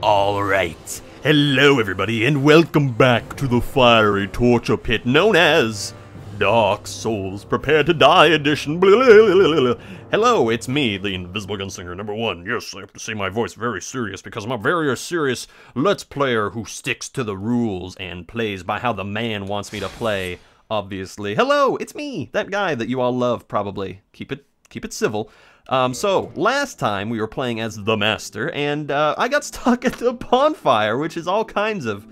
Alright, hello everybody and welcome back to the fiery torture pit known as Dark Souls Prepare to Die Edition. Blah, blah, blah, blah. Hello, it's me, the Invisible Gunslinger #1. Yes, I have to say my voice very serious because I'm a very serious Let's Player who sticks to the rules and plays by how the man wants me to play, obviously. Hello, it's me, that guy that you all love, probably. Keep it civil. So, last time we were playing as the Master, and I got stuck at the bonfire, which is all kinds of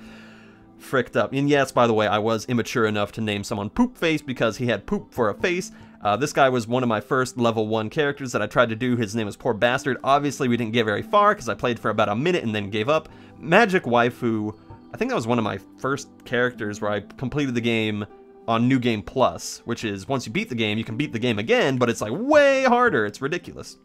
fricked up. And yes, by the way, I was immature enough to name someone Poop Face because he had poop for a face. This guy was one of my first level 1 characters that I tried to do. His name was Poor Bastard. Obviously, we didn't get very far because I played for about a minute and then gave up. Magic Waifu, I think that was one of my first characters where I completed the game on New Game Plus, which is once you beat the game, you can beat the game again, but it's like way harder. It's ridiculous.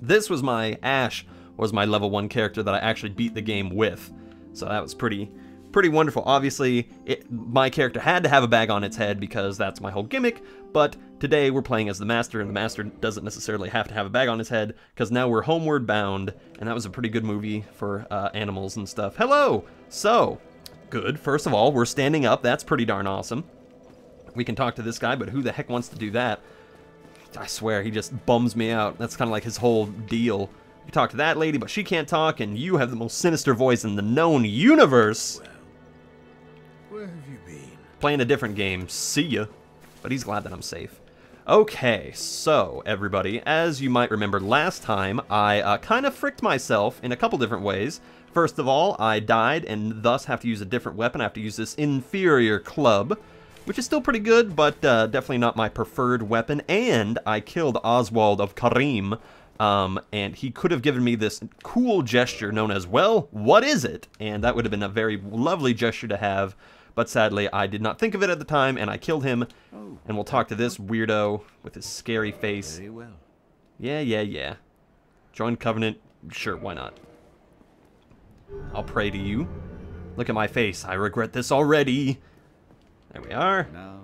This was my Ash, was my level 1 character that I actually beat the game with. So that was pretty wonderful. Obviously, my character had to have a bag on its head because that's my whole gimmick, but today we're playing as the Master, and the Master doesn't necessarily have to have a bag on his head because now we're homeward bound, and that was a pretty good movie for animals and stuff. Hello! So, good. First of all, we're standing up. That's pretty darn awesome. We can talk to this guy, but who the heck wants to do that? I swear, he just bums me out. That's kind of like his whole deal. You talk to that lady, but she can't talk, and you have the most sinister voice in the known universe. Well, where have you been? Playing a different game. See ya. But he's glad that I'm safe. Okay, so, everybody, as you might remember last time, I kind of fricked myself in a couple different ways. First of all, I died, and thus have to use a different weapon. I have to use this inferior club, which is still pretty good, but definitely not my preferred weapon. And I killed Oswald of Karim, and he could have given me this cool gesture known as, well, what is it? And that would have been a very lovely gesture to have, but sadly I did not think of it at the time, and I killed him. Oh, and we'll talk to this weirdo with his scary face. very well. Yeah. Join Covenant? Sure, why not? I'll pray to you. Look at my face. I regret this already. There we are. Now,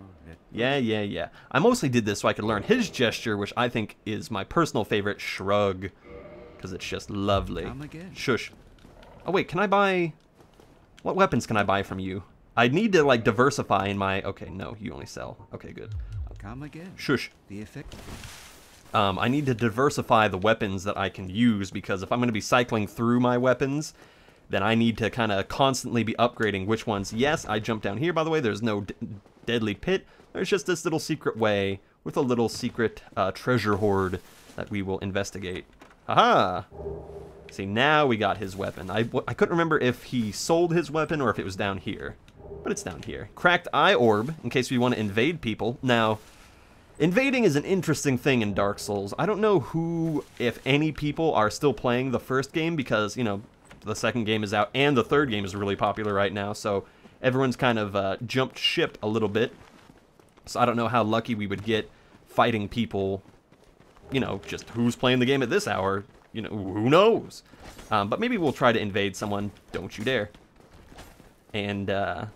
Yeah. I mostly did this so I could learn his gesture, which I think is my personal favorite, shrug. Because it's just lovely. Come again. Shush. Oh, wait, can I buy... What weapons can I buy from you? I need to, like, diversify in my... Okay, no, you only sell. Okay, good. Come again. Shush. The effect. I need to diversify the weapons that I can use, because if I'm going to be cycling through my weapons, then I need to kind of constantly be upgrading which ones. Yes, I jumped down here, by the way. There's no deadly pit. There's just this little secret way with a little secret treasure hoard that we will investigate. Haha! See, now we got his weapon. I couldn't remember if he sold his weapon or if it was down here. But it's down here. Cracked eye orb, in case we want to invade people. Now, invading is an interesting thing in Dark Souls. I don't know who, if any people, are still playing the first game because, you know, the second game is out and the third game is really popular right now, so everyone's kind of jumped ship a little bit. So I don't know how lucky we would get fighting people, you know, just who's playing the game at this hour, you know, who knows? But maybe we'll try to invade someone, don't you dare, and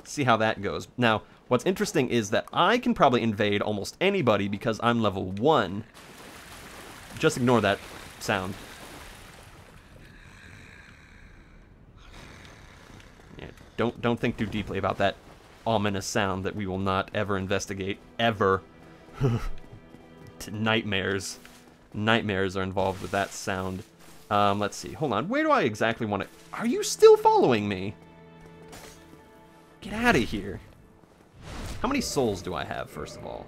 see how that goes. Now, what's interesting is that I can probably invade almost anybody because I'm level 1. Just ignore that sound. Don't think too deeply about that ominous sound that we will not ever investigate, ever. Nightmares. Nightmares are involved with that sound. Let's see. Hold on. Where do I exactly want to... Are you still following me? Get out of here. How many souls do I have, first of all?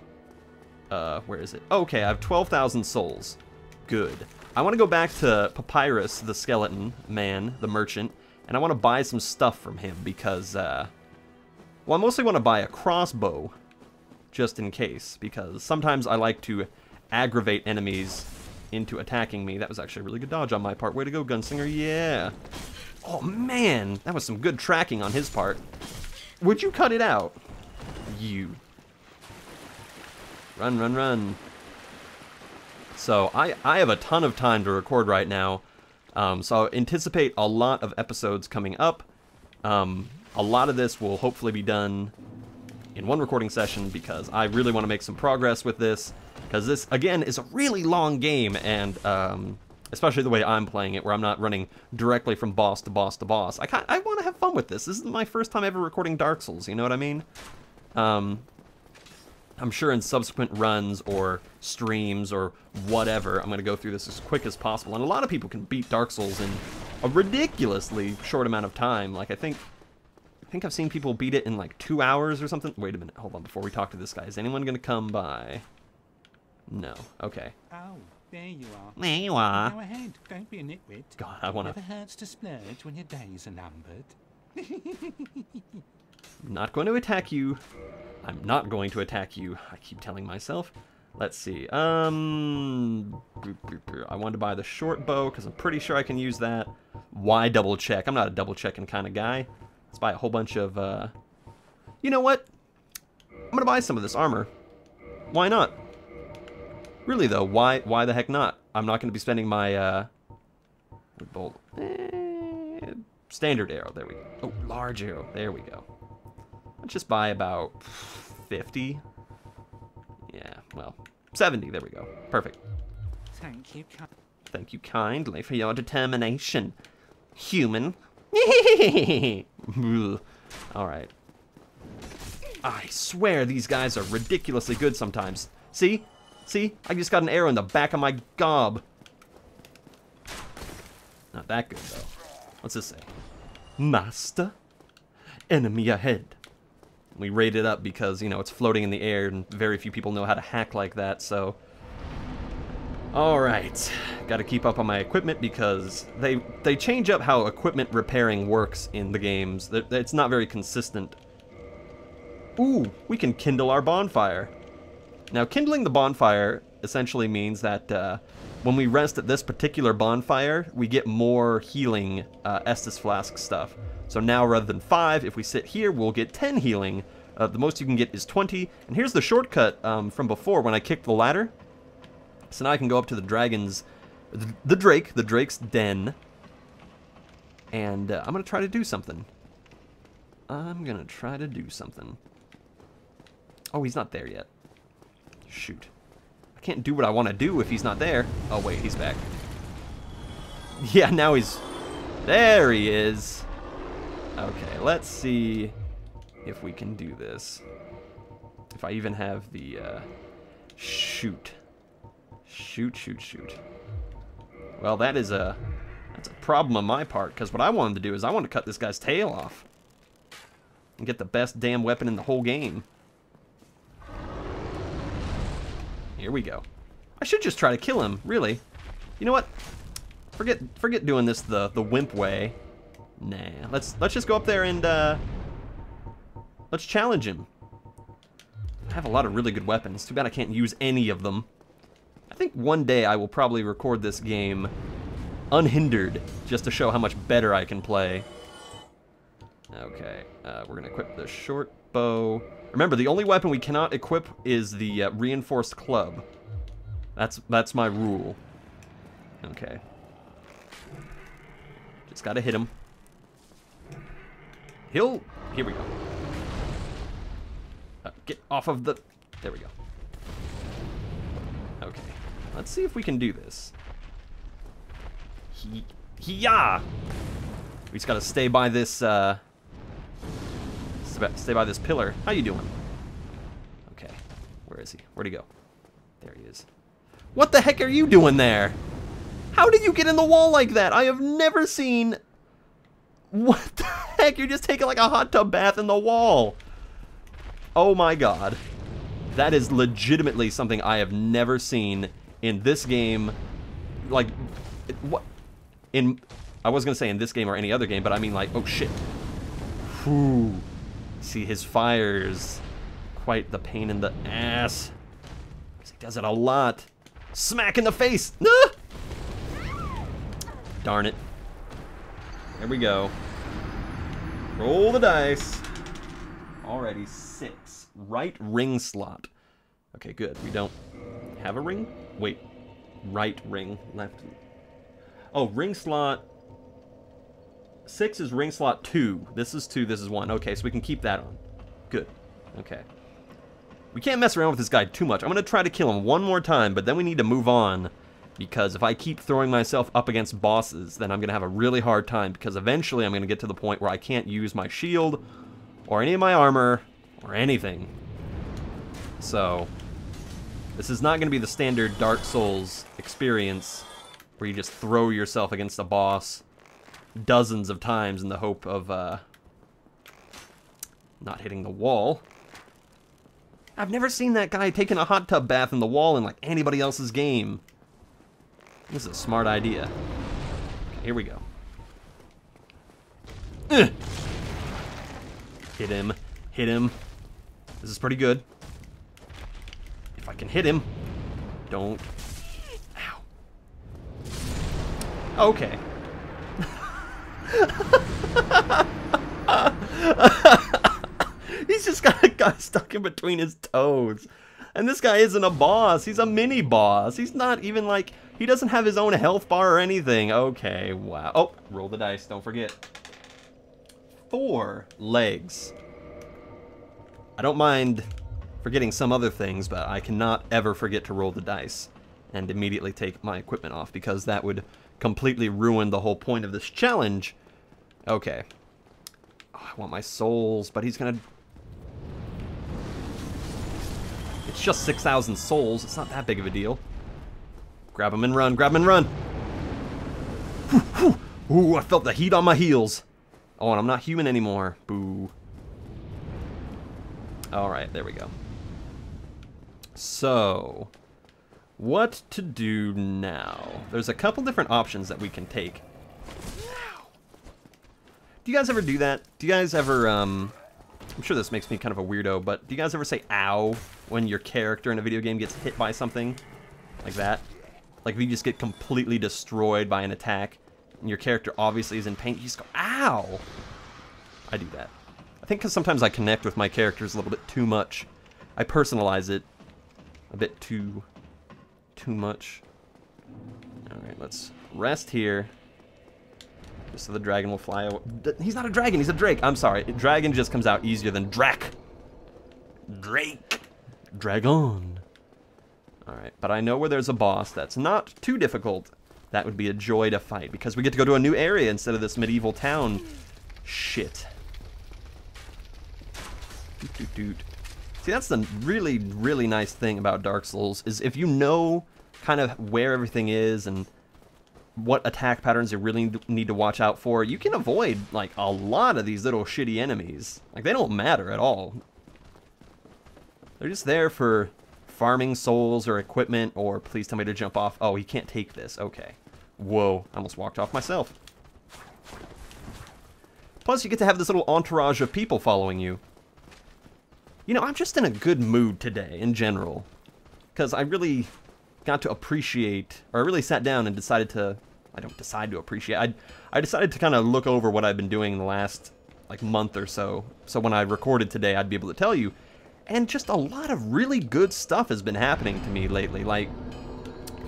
Where is it? Okay, I have 12,000 souls. Good. I want to go back to Papyrus, the skeleton man, the merchant, and I want to buy some stuff from him because, well, I mostly want to buy a crossbow, just in case, because sometimes I like to aggravate enemies into attacking me. That was actually a really good dodge on my part. Way to go, Gunslinger, yeah. Oh, man, that was some good tracking on his part. Would you cut it out? You. Run. So, I have a ton of time to record right now. So anticipate a lot of episodes coming up. A lot of this will hopefully be done in one recording session because I really want to make some progress with this. Because this, again, is a really long game, and Especially the way I'm playing it, where I'm not running directly from boss to boss to boss. I want to have fun with this. This is my first time ever recording Dark Souls, you know what I mean? I'm sure in subsequent runs or streams or whatever, I'm going to go through this as quick as possible. And a lot of people can beat Dark Souls in a ridiculously short amount of time. Like, I think I've seen people beat it in like 2 hours or something. Wait a minute, hold on, before we talk to this guy. Is anyone going to come by? No, okay. Oh, there you are. There you are. Go ahead, don't be a nitwit. God, I want to... Never hurts to splurge when your days are numbered. I'm not going to attack you. I'm not going to attack you. I keep telling myself. Let's see. I wanted to buy the short bow because I'm pretty sure I can use that. Why double check? I'm not a double checking kind of guy. Let's buy a whole bunch of, You know what? I'm going to buy some of this armor. Why not? Really, though, why the heck not? I'm not going to be spending my, bolt. Standard arrow. There we go. Oh, large arrow. There we go. Let's just buy about 50. Yeah, well, 70. There we go. Perfect. Thank you. Thank you kindly for your determination, human. All right. I swear these guys are ridiculously good sometimes. See? See? I just got an arrow in the back of my gob. Not that good, though. What's this say? Master? Enemy ahead. We rate it up because, you know, it's floating in the air and very few people know how to hack like that, so... Alright. Gotta keep up on my equipment because they change up how equipment repairing works in the games. It's not very consistent. Ooh, we can kindle our bonfire. Now, kindling the bonfire essentially means that when we rest at this particular bonfire, we get more healing Estus Flask stuff. So now, rather than 5, if we sit here, we'll get 10 healing. The most you can get is 20. And here's the shortcut from before when I kicked the ladder. So now I can go up to the dragon's... the Drake's den. And I'm going to try to do something. Oh, he's not there yet. Shoot. I can't do what I want to do if he's not there. Oh, wait, he's back. Yeah, now he's... There he is. Okay, let's see if we can do this. If I even have the, shoot. Shoot. Well, that's a problem on my part, because what I wanted to do is I want to cut this guy's tail off. And get the best damn weapon in the whole game. Here we go. I should just try to kill him, really. You know what? Forget doing this the wimp way. Nah, let's just go up there and let's challenge him. I have a lot of really good weapons. Too bad I can't use any of them. I think one day I will probably record this game unhindered, just to show how much better I can play. Okay, we're gonna equip the short bow. Remember, the only weapon we cannot equip is the reinforced club. That's my rule. Okay. Just gotta hit him. Here we go. Get off of the... There we go. Okay. Let's see if we can do this. He-ya! We just gotta stay by this, stay by this pillar. How you doing? Okay. Where is he? Where'd he go? There he is. What the heck are you doing there? How did you get in the wall like that? I have never seen... What the heck? You're just taking like a hot tub bath in the wall. Oh my god. That is legitimately something I have never seen in this game. Like, what? I was gonna say in this game or any other game, but I mean like, oh shit. Whew. See, his fire's quite the pain in the ass. He does it a lot. Smack in the face! Ah! Darn it. There we go. Roll the dice. Already 6. Right ring slot. Okay, good. We don't have a ring? Wait. Right ring. Left. Oh, ring slot. 6 is ring slot 2. This is 2, this is 1. Okay, so we can keep that on. Good. Okay. We can't mess around with this guy too much. I'm going to try to kill him one more time, but then we need to move on Because if I keep throwing myself up against bosses, then I'm going to have a really hard time, because eventually I'm going to get to the point where I can't use my shield, or any of my armor, or anything. So, this is not going to be the standard Dark Souls experience, where you just throw yourself against a boss dozens of times in the hope of not hitting the wall. I've never seen that guy taking a hot tub bath in the wall in like anybody else's game. This is a smart idea. Okay, here we go. Hit him. Hit him. This is pretty good. If I can hit him. Don't. Ow. Okay. He's just got a guy stuck in between his toes. And this guy isn't a boss. He's a mini boss. He's not even like... He doesn't have his own health bar or anything. Okay, wow. Oh, roll the dice. Don't forget. 4 legs. I don't mind forgetting some other things, but I cannot ever forget to roll the dice and immediately take my equipment off, because that would completely ruin the whole point of this challenge. Okay. Oh, I want my souls, but he's gonna... It's just 6,000 souls. It's not that big of a deal. Grab him and run. Grab him and run. Ooh, I felt the heat on my heels. Oh, and I'm not human anymore. Boo. Alright, there we go. So, what to do now? There's a couple different options that we can take. Do you guys ever do that? Do you guys ever, I'm sure this makes me kind of a weirdo, but do you guys ever say ow when your character in a video game gets hit by something? Like that? Like if you just get completely destroyed by an attack, and your character obviously is in pain, you just go, ow! I do that. I think because sometimes I connect with my characters a little bit too much. I personalize it a bit too much. Alright, let's rest here. Just so the dragon will fly away. He's not a dragon, he's a drake. I'm sorry. Dragon just comes out easier than Drac. Drake. Dragon. Alright, but I know where there's a boss that's not too difficult. That would be a joy to fight, because we get to go to a new area instead of this medieval town shit. Doot, doot, doot. See, that's the really, really nice thing about Dark Souls, is if you know kind of where everything is and what attack patterns you really need to watch out for, you can avoid, like, a lot of these little shitty enemies. Like, they don't matter at all. They're just there for farming souls or equipment, or please tell me to jump off. Oh, he can't take this. Okay. Whoa, I almost walked off myself. Plus, you get to have this little entourage of people following you. You know, I'm just in a good mood today, in general. Because I really got to appreciate, or I really sat down and decided to, I don't decide to appreciate, I decided to kind of look over what I've been doing in the last, like, month or so. So when I recorded today, I'd be able to tell you. And just a lot of really good stuff has been happening to me lately. Like,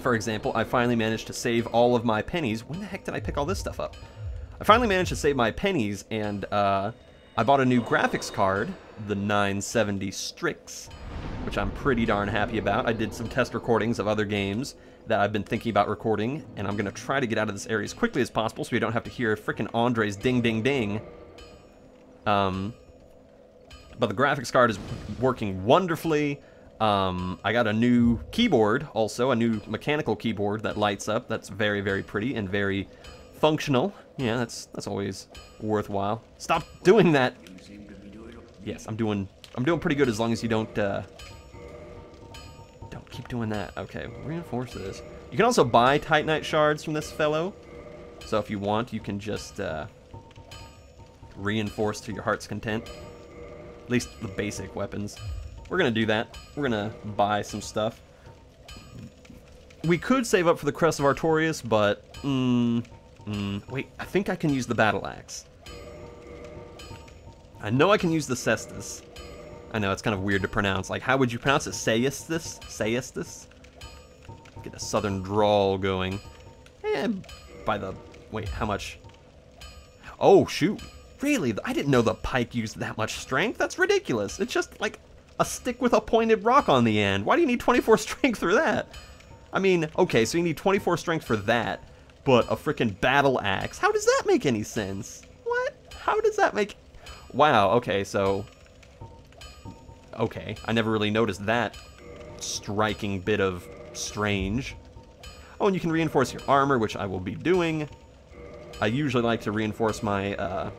for example, I finally managed to save all of my pennies. When the heck did I pick all this stuff up? I finally managed to save my pennies, and I bought a new graphics card, the 970 Strix, which I'm pretty darn happy about. I did some test recordings of other games that I've been thinking about recording, and I'm going to try to get out of this area as quickly as possible so we don't have to hear frickin' Andre's ding ding ding. But the graphics card is working wonderfully. I got a new keyboard, also, a new mechanical keyboard that lights up. That's very, very pretty and very functional. Yeah, that's always worthwhile. Stop doing that! Yes, I'm doing pretty good, as long as you don't keep doing that. Okay, reinforce this. You can also buy Titanite shards from this fellow. So if you want, you can just reinforce to your heart's content. At least the basic weapons. We're gonna do that. We're gonna buy some stuff. We could save up for the Crest of Artorius, but wait, I think I can use the battle axe. I know I can use the cestus. I know it's kind of weird to pronounce. Like, how would you pronounce it? Sayestus? Sayestus? Get a southern drawl going. And by the wait, how much? Oh shoot! Really? I didn't know the pike used that much strength. That's ridiculous. It's just like a stick with a pointed rock on the end. Why do you need 24 strength for that? I mean, okay, so you need 24 strength for that, but a freaking battle axe. How does that make any sense? What? How does that make... Wow, okay, so... Okay, I never really noticed that striking bit of strange. Oh, and you can reinforce your armor, which I will be doing. I usually like to reinforce my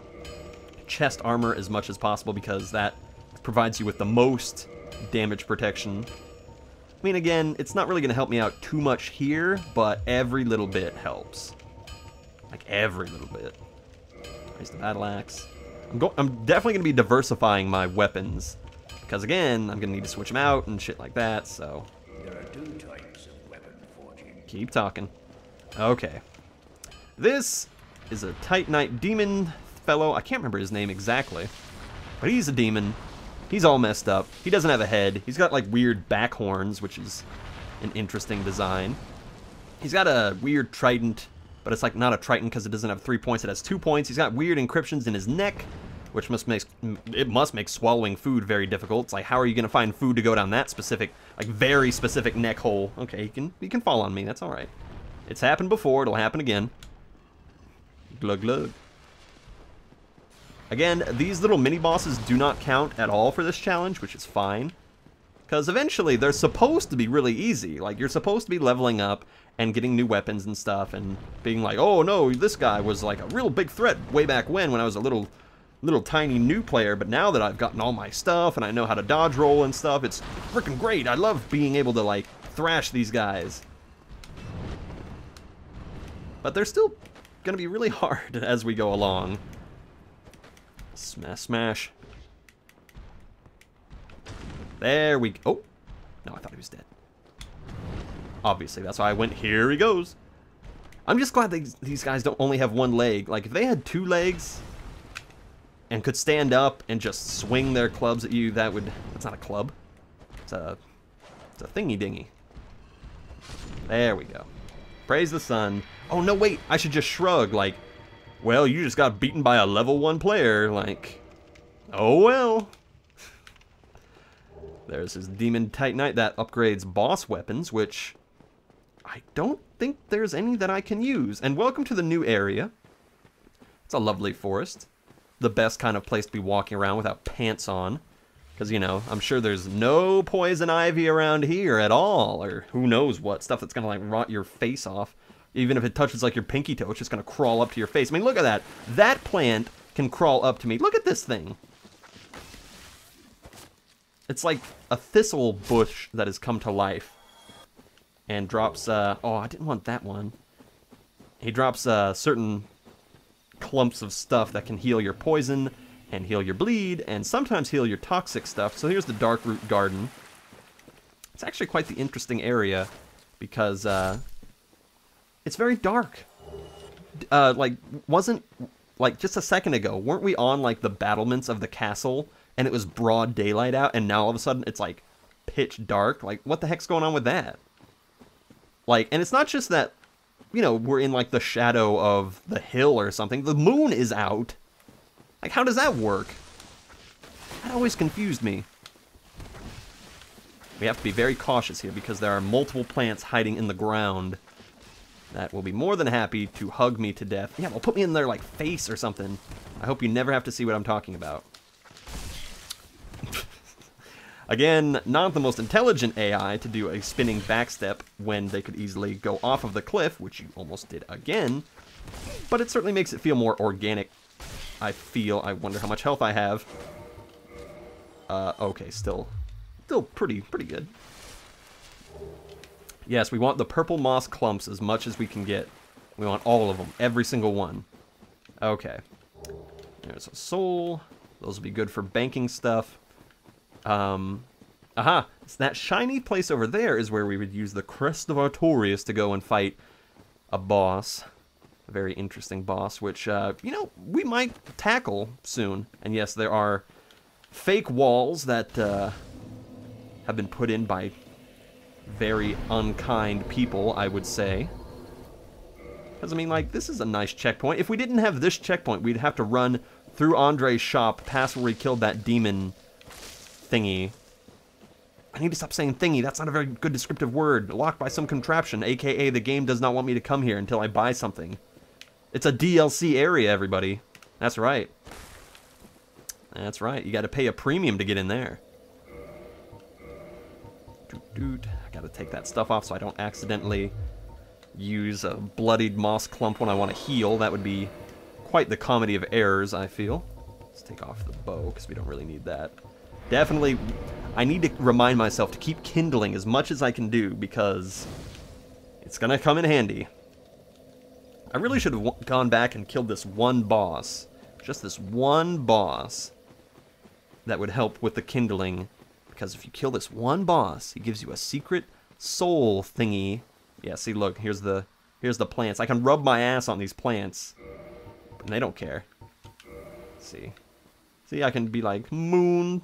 chest armor as much as possible because that provides you with the most damage protection. I mean, again, it's not really going to help me out too much here, but every little bit helps. Like, every little bit. Raise the battle axe. I'm definitely going to be diversifying my weapons. Because, again, I'm going to need to switch them out and shit like that, so... There are 2 types of weapon forging. Keep talking. Okay. This is a Titanite demon fellow. I can't remember his name exactly. But he's a demon. He's all messed up. He doesn't have a head. He's got, like, weird back horns, which is an interesting design. He's got a weird trident, but it's, like, not a trident because it doesn't have 3 points. It has 2 points. He's got weird encryptions in his neck, which must make swallowing food very difficult. It's like, how are you going to find food to go down that specific, like, very specific neck hole? Okay, you can fall on me. That's all right. It's happened before. It'll happen again. Glug glug. Again, these little mini-bosses do not count at all for this challenge, which is fine. Because eventually, they're supposed to be really easy. Like, you're supposed to be leveling up and getting new weapons and stuff and being like, oh no, this guy was like a real big threat way back when I was a little tiny new player, but now that I've gotten all my stuff and I know how to dodge roll and stuff, it's freaking great. I love being able to, like, thrash these guys. But they're still gonna be really hard as we go along. Smash, smash. There we go. Oh, no, I thought he was dead. Obviously, that's why I went, here he goes. I'm just glad these guys don't only have 1 leg. Like, if they had 2 legs and could stand up and just swing their clubs at you, that's not a club. It's a thingy-dingy. There we go. Praise the sun. Oh, no, wait, I should just shrug, like, well, you just got beaten by a level 1 player, like, oh well. There's his Demon Titanite that upgrades boss weapons, which I don't think there's any that I can use. And welcome to the new area. It's a lovely forest. The best kind of place to be walking around without pants on. Because, you know, I'm sure there's no poison ivy around here at all. Or who knows what. Stuff that's going to, like, rot your face off. Even if it touches, like, your pinky toe, it's just going to crawl up to your face. I mean, look at that. That plant can crawl up to me. Look at this thing. It's like a thistle bush that has come to life. And drops, oh, I didn't want that one. He drops, certain clumps of stuff that can heal your poison and heal your bleed and sometimes heal your toxic stuff. So here's the Darkroot Garden. It's actually quite the interesting area because it's very dark. Like, wasn't, like, just a second ago, weren't we on, like, the battlements of the castle and it was broad daylight out and now all of a sudden it's, like, pitch dark? Like, what the heck's going on with that? Like, and it's not just that, you know, we're in, like, the shadow of the hill or something. The moon is out. Like, how does that work? That always confused me. We have to be very cautious here because there are multiple plants hiding in the ground that will be more than happy to hug me to death. Yeah, well, put me in their, like, face or something. I hope you never have to see what I'm talking about. Again, not the most intelligent AI to do a spinning backstep when they could easily go off of the cliff, which you almost did again. But it certainly makes it feel more organic, I feel. I wonder how much health I have. Okay, still pretty good. Yes, we want the purple moss clumps as much as we can get. We want all of them, every single one. Okay. There's a soul. Those will be good for banking stuff. Aha! So that shiny place over there is where we would use the Crest of Artorius to go and fight a boss. A very interesting boss, which, you know, we might tackle soon. And yes, there are fake walls that, have been put in by very unkind people, I would say. Because, I mean, like, this is a nice checkpoint. If we didn't have this checkpoint, we'd have to run through Andre's shop, past where we killed that demon thingy. I need to stop saying thingy. That's not a very good descriptive word. Locked by some contraption, aka the game does not want me to come here until I buy something. It's a DLC area, everybody. That's right. That's right. You got to pay a premium to get in there. I got to take that stuff off so I don't accidentally use a bloodied moss clump when I want to heal. That would be quite the comedy of errors, I feel. Let's take off the bow, because we don't really need that. Definitely, I need to remind myself to keep kindling as much as I can do, because it's going to come in handy. I really should have gone back and killed this one boss. Just this one boss. That would help with the kindling. Because if you kill this one boss, he gives you a secret soul thingy. Yeah, see, look, here's the plants. I can rub my ass on these plants. And they don't care. See? See, I can be like, moon.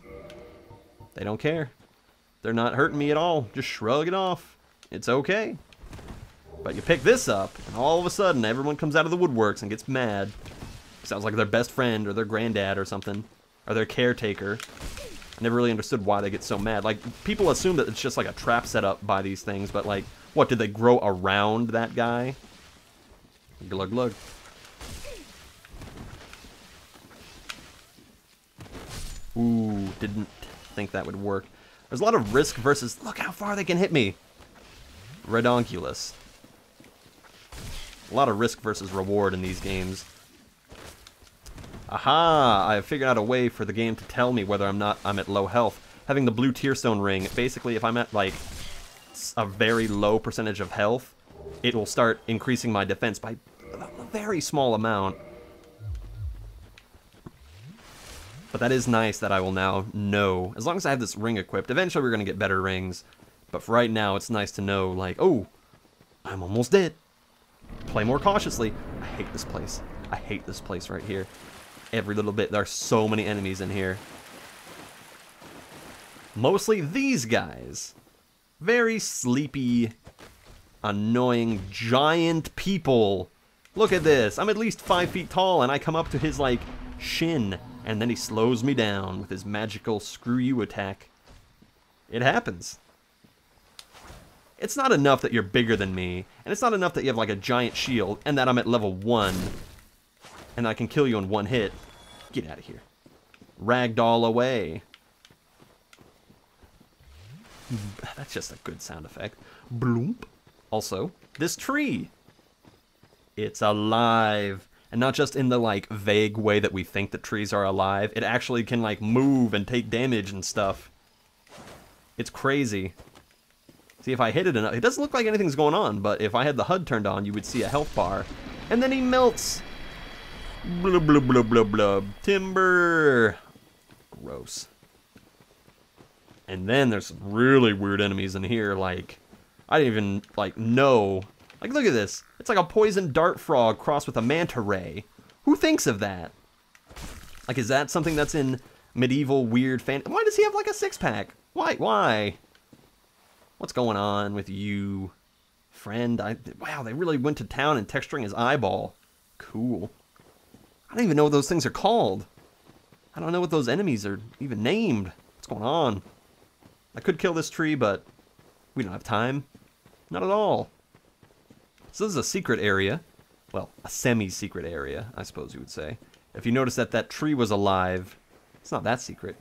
They don't care. They're not hurting me at all. Just shrug it off. It's okay. But you pick this up, and all of a sudden, everyone comes out of the woodworks and gets mad. Sounds like their best friend, or their granddad, or something. Or their caretaker. I never really understood why they get so mad. Like, people assume that it's just like a trap set up by these things, but like, what, did they grow around that guy? Glug glug. Ooh, didn't think that would work. There's a lot of risk versus, look how far they can hit me. Redonkulous. A lot of risk versus reward in these games. Aha! I have figured out a way for the game to tell me whether I'm at low health. Having the blue tearstone ring, basically if I'm at like a very low percentage of health, it will start increasing my defense by a very small amount. But that is nice that I will now know. As long as I have this ring equipped, eventually we're going to get better rings. But for right now, it's nice to know, like, oh, I'm almost dead. Play more cautiously. I hate this place. I hate this place right here. Every little bit. There are so many enemies in here. Mostly these guys. Very sleepy, annoying, giant people. Look at this. I'm at least 5 feet tall, and I come up to his, like, shin. And then he slows me down with his magical screw you attack. It happens. It's not enough that you're bigger than me, and it's not enough that you have like a giant shield, and that I'm at level 1, and I can kill you in one hit. Get out of here. Ragdoll away. That's just a good sound effect. Bloomp. Also, this tree. It's alive. And not just in the, like, vague way that we think that trees are alive. It actually can, like, move and take damage and stuff. It's crazy. See, if I hit it enough, it doesn't look like anything's going on, but if I had the HUD turned on, you would see a health bar. And then he melts. Blub, blub, blub, blub, blub. Timber. Gross. And then there's some really weird enemies in here, like, I didn't even, like, know. Like, look at this. It's like a poison dart frog crossed with a manta ray. Who thinks of that? Like, is that something that's in medieval weird fan? Why does he have, like, a six-pack? Why? Why? What's going on with you, friend? Wow, they really went to town in texturing his eyeball. Cool. I don't even know what those things are called. I don't know what those enemies are even named. What's going on? I could kill this tree, but we don't have time. Not at all. So this is a secret area. Well, a semi-secret area, I suppose you would say. If you notice that that tree was alive, it's not that secret.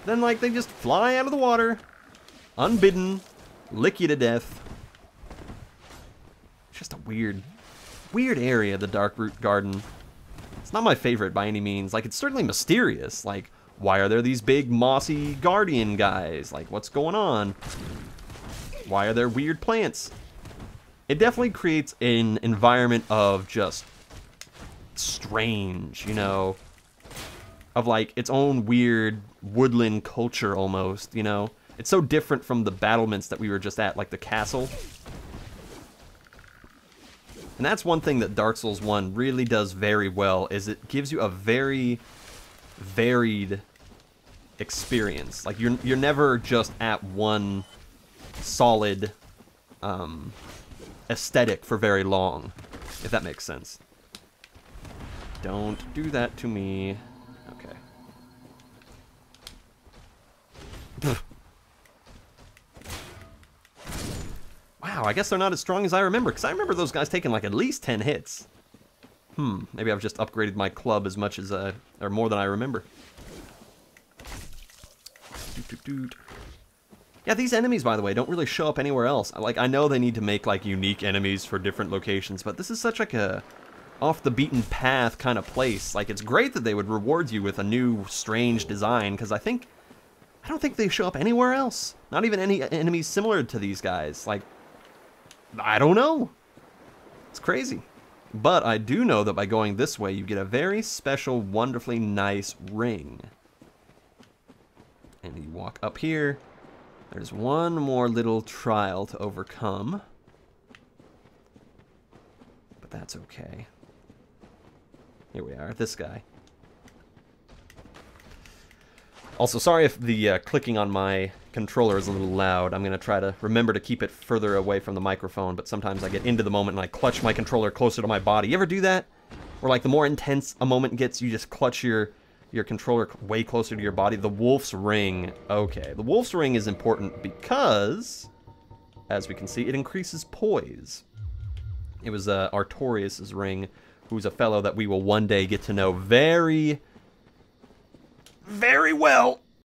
Then, like, they just fly out of the water, unbidden, lick you to death. It's just a weird area, the Darkroot Garden. It's not my favorite by any means. Like, it's certainly mysterious. Like, why are there these big, mossy guardian guys? Like, what's going on? Why are there weird plants? It definitely creates an environment of just strange, you know, of like its own weird woodland culture almost, you know. It's so different from the battlements that we were just at, like the castle. And that's one thing that Dark Souls 1 really does very well, is it gives you a very varied experience. Like you're never just at one solid aesthetic for very long, if that makes sense. Don't do that to me. Okay. I guess they're not as strong as I remember, because I remember those guys taking like at least 10 hits. Maybe I've just upgraded my club as much as, or more than I remember. Yeah, these enemies, by the way, don't really show up anywhere else. Like, I know they need to make, like, unique enemies for different locations, but this is such, like, a off-the-beaten-path kind of place. Like, it's great that they would reward you with a new, strange design, because I don't think they show up anywhere else. Not even any enemies similar to these guys. Like, I don't know. It's crazy. But I do know that by going this way, you get a very special, wonderfully nice ring. And you walk up here. There's one more little trial to overcome. But that's okay. Here we are, this guy. Also, sorry if the clicking on my controller is a little loud. I'm going to try to remember to keep it further away from the microphone, but sometimes I get into the moment and I clutch my controller closer to my body. You ever do that? Where, like, the more intense a moment gets, you just clutch your controller way closer to your body. The Wolf's Ring. Okay, the Wolf's Ring is important because, as we can see, it increases poise. It was Artorius Ring, who's a fellow that we will one day get to know very, very well.